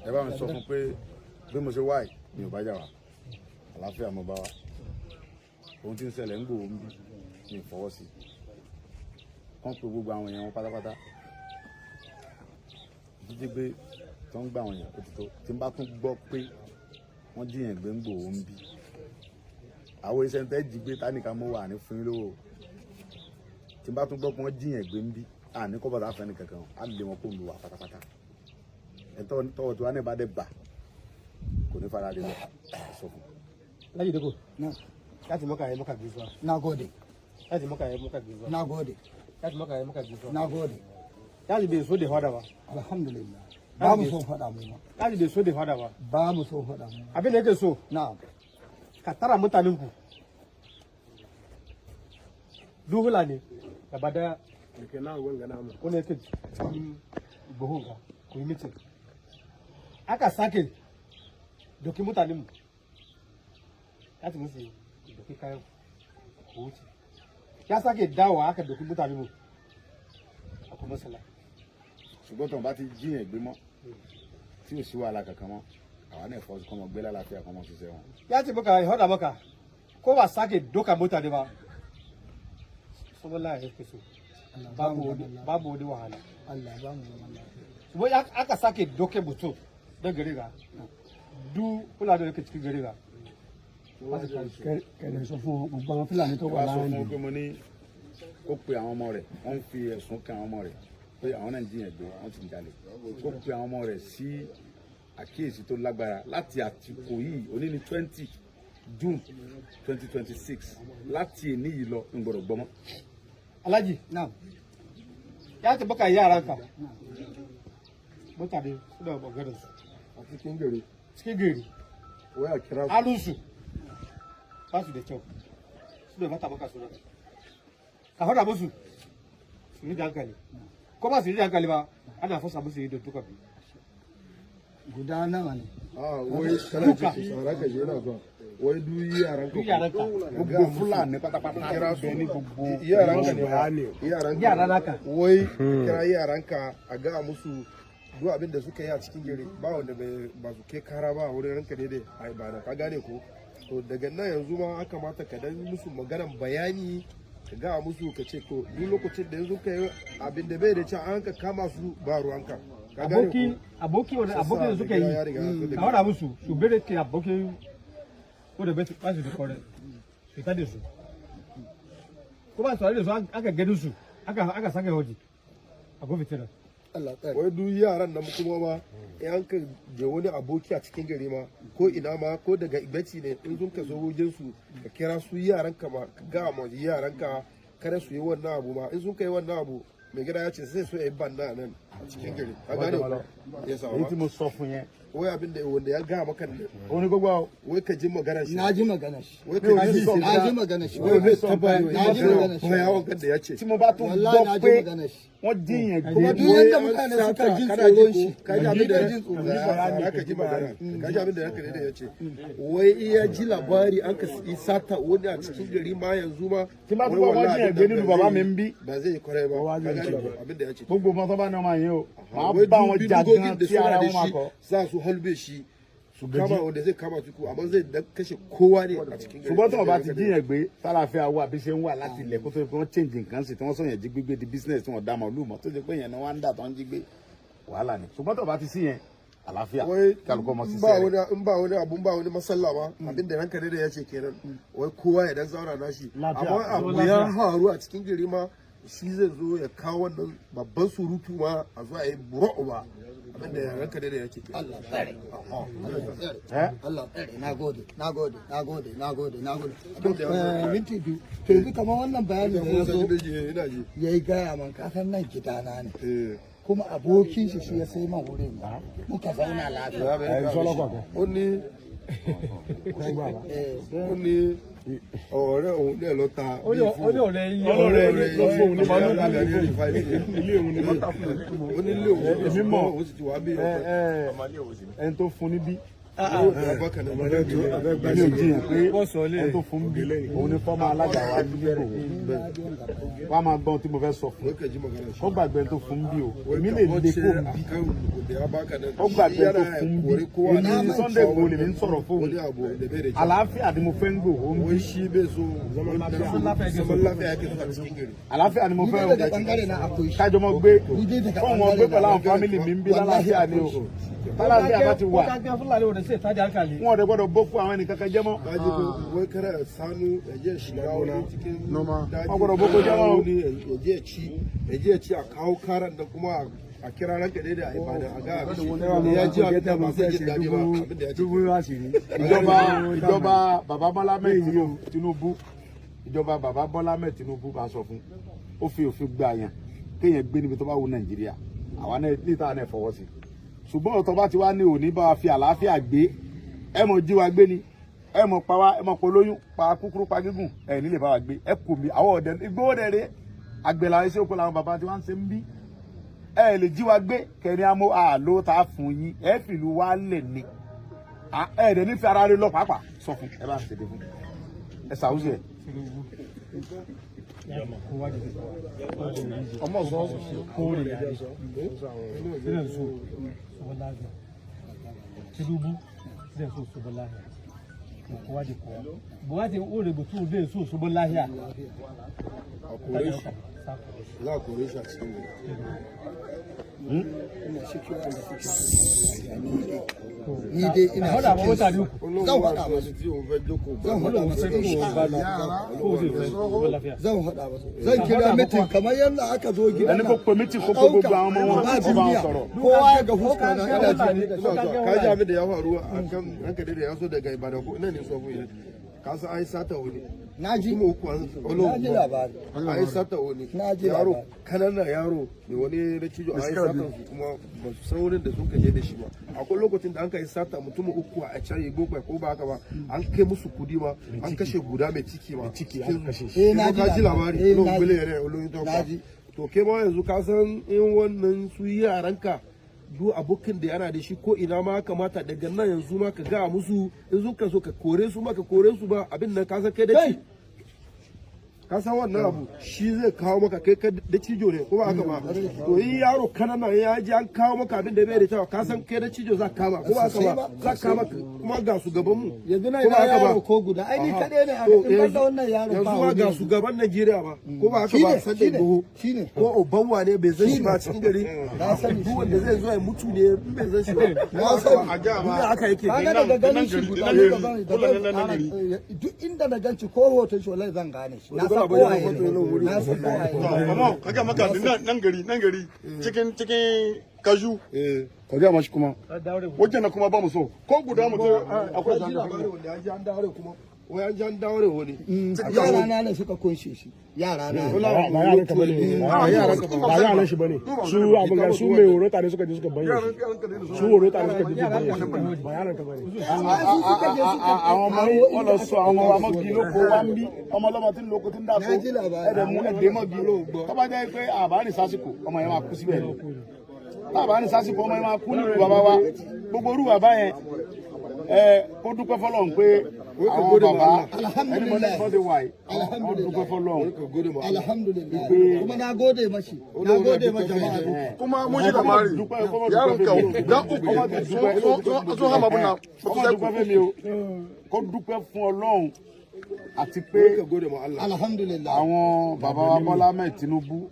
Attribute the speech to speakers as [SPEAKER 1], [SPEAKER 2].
[SPEAKER 1] ẹ bá mi sọ fún pé bí mo ṣe wáì mi ò bá jà wá àlàáfíà mo bá wá ohun tí ń ṣẹlẹ̀ ń gbòó mi ìfọwọ́ sí kán pé gbogbo àwọn èèyàn wọn pátápátá jíjí gbé tó ń gbà àwọn èèyàn òtítọ́ tí n bá tún gbọ́ pé wọ́n jíyàn gbé ń gbòó ń bí àwọn iṣẹ́ tẹ́ jí gbé tánìkà mọ́ wà ní fún yín lówó tí n bá tún gbọ́ pé wọ́n jíyàn gbé ń bí àní kọ́ bàtà fẹ́ ní kankan á lè wọn kó lu wà pátápátá ẹ̀ tọ́wọ́ tí wọ́n á ní bá dé bà kò ní fara dé lọ sọ fún.
[SPEAKER 2] Alhaji Dako láti mọ́kà yẹ mọ́kà gbé fún wa.
[SPEAKER 3] Nagode.
[SPEAKER 2] Láti mọ́kà yẹ mọ́kà gbé fún wa.
[SPEAKER 3] Nagode.
[SPEAKER 2] Láti mọ́kà yẹ mọ́kà gbé fún wa.
[SPEAKER 3] Nagode.
[SPEAKER 2] Láti bai so da fada ba.
[SPEAKER 3] Alhamdulillah. Ba mu son faɗa mu.
[SPEAKER 2] Láti bai so da fada ba.
[SPEAKER 3] Ba mu son faɗa mu.
[SPEAKER 2] Abin da yake so.
[SPEAKER 3] Na'am.
[SPEAKER 2] Ka tara mutanen ku. Duhula ne gaba daya. Ke na wanga namu. Wani yake cikin buhun ka ku yi mitin. Aka sake doki mutanen mu. Láti musu doki kayan ku wuce. Ya sake dawowa aka doki mutanen mu. A kuma sala.
[SPEAKER 1] ṣùgbọ́n tó ń bá ti jíyàn gbé mọ́ tí ò sí wàhálà kankan mọ́ àwa náà fọ́ kọ́mọ gbé lálàáfíà kọ́mọ ṣiṣẹ́ wọn.
[SPEAKER 2] Ya ce maka hoda maka ko ba sake doka mutane ba saboda ya fi so babu wani wahala
[SPEAKER 3] Allah ba mu zaman lafiya.
[SPEAKER 2] wai aka sake doke mutum don gari ga du kula da yake cikin gari ga
[SPEAKER 3] Kẹ̀lẹ́ sọ fún gbogbo àwọn Fúlàní tó wà
[SPEAKER 1] wá sọ
[SPEAKER 3] láàrin
[SPEAKER 1] fún pé mo ní ó pe àwọn ọmọ rẹ̀ wọ́n ń fi ẹ̀sùn kan àwọn ọmọ rẹ̀ pé àwọn náà ń jíyàn gbé wọ́n sì ń jalè ó pe àwọn ọmọ rẹ̀ sí àkíyèsí tó lágbára láti àtìkò yìí òní ní 20 June 2026 láti èní yìí lọ ń gbọ́dọ̀ gbọ́mọ́.
[SPEAKER 2] Alhaji
[SPEAKER 3] Na'am.
[SPEAKER 2] ya ce maka yaranka mutane suna maganar su
[SPEAKER 1] a cikin gari
[SPEAKER 2] cikin gari
[SPEAKER 1] waya kira
[SPEAKER 2] hannunsu ba su da kyau su da mata maka suna ka faɗa musu su yi da hankali ko ba su yi da hankali ba ana fasa musu yi da duka biyu
[SPEAKER 3] Guda nawa ne?
[SPEAKER 1] wai kana ji saurara ka je na zuwa wai duk yaran
[SPEAKER 2] duk yaranka
[SPEAKER 1] gbogbo Fúlàní pátápátá kira su ní gbogbo
[SPEAKER 4] yaranka ne
[SPEAKER 2] yara naka
[SPEAKER 4] wai kira yaranka a ga musu duk abin da suka yi a cikin gari ba wanda ba su kai kara ba a wurin ranka daidai a ibada ka gane ko to daga nan yanzu ma aka mata ka dan musu maganan bayani ka ga musu ka ce ko duk lokacin da yanzu ka yi abin da bai da cewa an ka kama su ba ruwanka ka gane ko
[SPEAKER 2] aboki da suka yi ka faɗa musu su bere ke aboki wanda ba su da kore su ta da su ko ba su da su aka gani su aka saka hoji a gobe tana
[SPEAKER 3] Allah tsare.
[SPEAKER 4] wai duk yaran nan kuma ma in ka je wani aboki a cikin gari ma ko ina ma ko daga ibeci ne in sun ka zo wajen su ka kira su yaran ka ma ka ga ma yaran ka kare su yi wannan abu ma in sun kai wannan abu mai gida ya ce sai so yi banna nan a cikin gari ka gane ya sa
[SPEAKER 1] èyí tí mo sọ fún yẹn
[SPEAKER 4] wai abin da wanda ya ga maka ne
[SPEAKER 1] òun ni gbogbo
[SPEAKER 4] wai ka ji magana shi
[SPEAKER 3] Na ji magana shi.
[SPEAKER 4] wai ka ji
[SPEAKER 3] Na ji magana shi.
[SPEAKER 4] wai bai taba
[SPEAKER 3] Na ji magana shi.
[SPEAKER 4] wai yawon kan da ya ce
[SPEAKER 1] tí mo bá tún
[SPEAKER 3] Wallahi na
[SPEAKER 1] gbọ́
[SPEAKER 3] ji
[SPEAKER 1] pé
[SPEAKER 3] magana shi.
[SPEAKER 1] wọ́n jíyàn gbé
[SPEAKER 3] Kuma duk yadda mutane suka jin tsoron shi.
[SPEAKER 4] ka ji abin da
[SPEAKER 3] Ka jin tsoron shi.
[SPEAKER 4] ka ji magana ka ji abin da ranka ne ya ce wai iya ji labari an ka sata wani a cikin gari ma yanzu ma
[SPEAKER 1] tí bá tún gbọ́ wọ́n jíyàn gbé nínú bàbá mi ń bí
[SPEAKER 4] ba zai yi kwarai ba ka gane abin da ya ce
[SPEAKER 1] gbogbo ọmọ tó bá ní ọmọ yẹn o máa
[SPEAKER 4] wai
[SPEAKER 1] bá wọn
[SPEAKER 4] duk
[SPEAKER 1] jà
[SPEAKER 4] bindigogin
[SPEAKER 1] gan
[SPEAKER 4] da
[SPEAKER 1] tí ara
[SPEAKER 4] suna
[SPEAKER 1] wọn máa
[SPEAKER 4] da
[SPEAKER 1] kọ.
[SPEAKER 4] shi za su halbe shi su kama wanda zai kama su amma zai dan kashe kowa ne a cikin gari
[SPEAKER 1] ṣùgbọ́n tí wọ́n bá ti jíyàn gbé tálàfíà wà bí ṣe ń wà láti ilẹ̀ kó tó fi wọ́n change nǹkan sí tí wọ́n sọ̀yàn jí gbígbé di business tí wọ́n dá màálù mọ́ tó ṣe pé yẹn ni wọ́n á ń dà tó ń jí gbé wàhálà ni ṣùgbọ́n tí wọ́n bá ti sí yẹn àlàáfíà
[SPEAKER 4] wai
[SPEAKER 1] kálukọ́ mọ́ sí
[SPEAKER 4] in ba
[SPEAKER 1] sẹ́rẹ̀.
[SPEAKER 4] wani in ba wani abun ba wani masalla ba abin da ranka ne da ya ce kenan wai kowa ya dan zauna nashi amma abu ya haru a cikin gari ma shi zai zo ya kawo wannan babban surutu ma a zuwa yi bura'u ba abin da ranka ne da ya ce kenan
[SPEAKER 3] Allah tsare. Allah tsare. Na gode. Na gode. Na gode. Na gode. Na gode. Minti biyu. To yanzu kamar wannan bayanin da ya zo
[SPEAKER 4] ina ji
[SPEAKER 3] ya yi gaya man kasan nan gidana ne.
[SPEAKER 4] eh
[SPEAKER 3] Kuma abokin shi ya sai man wurin muka zauna lafiya.
[SPEAKER 4] ó ní ó ní ọ̀rẹ́ òun náà ló ta
[SPEAKER 2] ó ní ọ̀rẹ́ yín
[SPEAKER 4] ọ̀rẹ́ rẹ̀ ló fún òun ní màálù lábẹ́ ní ìfà ilé òun ní mọ́tà fún òun ó ní ilé òun
[SPEAKER 1] èmi mọ̀
[SPEAKER 4] òun sì ti wá bí
[SPEAKER 1] ẹni tó fún níbí
[SPEAKER 4] bákan náà.
[SPEAKER 1] mi ò jiyàn pé ẹni tó fún bí òun ni fọ́mọ alága wa ní Ìgbòho wọ́n á máa gbọ́n tí mo fẹ́ sọ fún ó gbàgbé tó fún bí o èmi lè lè kó bí ó gbàgbé tó fún bí èmi Sunday Igboho lèmi ń sọ̀rọ̀ fún àlàáfíà ni mo fẹ́ ń Igboho ń bí àlàáfíà ni mo fẹ́ ń kájọ mọ́ gbé fún wọn gbé pẹ̀lú àwọn fámìlì mi ń bí lálàáfíà ni o tálàáfíà bá ti wà wọn ò dẹ̀ gbọ́dọ̀ bó fún àwọn ẹnì kankan jẹ́ mọ́ wọn gbọ́dọ̀ bó kó jẹ́ mọ́
[SPEAKER 4] ya ci a kawo karan da kuma a kira ranka daidai a ibada a ga abin ya ji abin da ba sai jin daɗi ba abin da ya ci
[SPEAKER 1] ìjọba bàbá Bọ́lá Ahmed Tinubu ìjọba bàbá Bọ́lá Ahmed Tinubu bá sọ fún ó fi òfin gbà yàn kéèyàn gbé níbi tó bá wù Nàìjíríà àwa náà níta náà fọwọ́ sí ṣùgbọ́n ọ̀tọ̀ bá ti wá ní òní bá wa fi àlàáfíà gbé ẹ mọ̀ jí wa gbé ni ẹ mọ̀ pa wá ẹ mọ̀ polóyún pa kúkúrú pa gígùn ẹ nílé bá wa gbé ẹ kò mí àwọn ọ̀dẹ Ìgbòho dẹ̀ rèé àgbẹ̀là iṣẹ́ òkú làwọn bàbá tí wọ́n ń ṣe ń bí ẹ lè jí wa gbé kẹrin amó àló tá a fún yín ẹ fìlú wa lẹ̀ ni ẹ dẹ̀ nífẹ̀ẹ́ ara rẹ lọ pàápàá sọ fún ẹ bá ń ṣèdè fún ẹ ṣàwùjọ ẹ. ọmọ sọ
[SPEAKER 2] Tinubu zai so su bi lahiya kowa da kowa buhari o rubutu zai so su bi lahiya
[SPEAKER 4] a kore shi za a kore shi a cikin
[SPEAKER 3] ni dai ina
[SPEAKER 2] hada ma mutane
[SPEAKER 3] zan faɗa masu zan kira mitin kamar yadda aka zo gida
[SPEAKER 1] ẹni kò pè mitin kó gbogbo àwọn ọmọ wọn kó bá wọn sọ̀rọ̀.
[SPEAKER 3] kowa ya ga fuska na ina ji
[SPEAKER 4] ka ji abin da ya faru a kan ranka da ya so daga Ibadan ko ina ne so mu ka san ai sata wani
[SPEAKER 3] na ji
[SPEAKER 4] kuma uku an
[SPEAKER 3] ji labari
[SPEAKER 4] ai sata wani yaro kanana yaro ne wani da cijo ai sata su kuma ba su san wurin da sun kaje da shi ba akwai lokacin da an kai sata mutum uku a can yi gobe ko ba haka ba an kai musu kudi ma an kashe guda mai ciki ma ciki an kashe shi ka ji labari lo bele yare lo to ke ma yanzu ka san in wannan su yaranka duk abokin da yana da shi ko ina ma kamata daga nan yanzu ma ka ga musu in zuka so ka kore su ma ka kore su ba abin nan ka san kai da ci ka san wannan abu shi zai kawo maka kai da cijo ne ko ba haka ba to yi yaro kanana ya ji an kawo maka abin da bai da cewa ka san kai da cijo za ka kama ko ba haka ba za ka kama kuma ga su gaban mu
[SPEAKER 3] yanzu na yaro ko guda ai ni kadai ne a in ba wannan yaro ba
[SPEAKER 4] yanzu ga su gaban Najeriya ba ko ba haka ba san da Igboho
[SPEAKER 3] shine
[SPEAKER 4] ko Obanwa ne bai zan shi ba cikin gari na san duk wanda zai zo ya mutu ne bai zan shi ba
[SPEAKER 3] na san
[SPEAKER 4] a ga ma haka yake
[SPEAKER 3] kaga daga ganin shi guda duk inda na ganci ko hoton shi wallahi zan gane shi na san kowaye na san kowaye
[SPEAKER 5] kaga maka nan gari cikin kaju
[SPEAKER 1] ka ga mashi kuma
[SPEAKER 5] wajen na kuma ba mu so ko guda mu akwai
[SPEAKER 4] wanda ya ji an dawo kuma wai an ji an dawo wani
[SPEAKER 3] yara na ne suka kunshe shi yara na
[SPEAKER 2] ba yaran ka bane ba yaran shi bane su abin su mai horo tare suka je suka bayyana su horo tare suka je bayyana ba yaran ka bane
[SPEAKER 1] àwọn ọmọ yìí wọn lọ sọ àwọn ọmọ ọmọgi ló kó wá ń bí ọmọ ọlọmọ tí ń lóko tí ń dàpọ̀ ẹ̀dẹ̀ mú ẹ̀dẹ̀ mọ́gi tọ́ba jẹ́ pé àbá ní sásìkò ọmọ yẹn máa kú síbẹ̀ tábà ní sásìkò ọmọ yẹn máa kú nílùú bàbá wa gbogbo orú bàbá yẹn kó dúpẹ́ fọlọ́run pé àwọn bàbá ẹni mọ́ lẹ́yìn fọ́dé wà yìí wọ́n dúpẹ́ fọlọ́run.
[SPEAKER 3] alhamdulillah kuma na gode mashi jama'a
[SPEAKER 5] kuma mun shi da mari yaron ka da uku sun hama buna
[SPEAKER 1] ọmọ dúpẹ́ fẹ́ mi o kó dúpẹ́ fún Ọlọ́run àti pé
[SPEAKER 3] alhamdulillah
[SPEAKER 1] àwọn bàbá wa Bọ́lá Ahmed Tinubu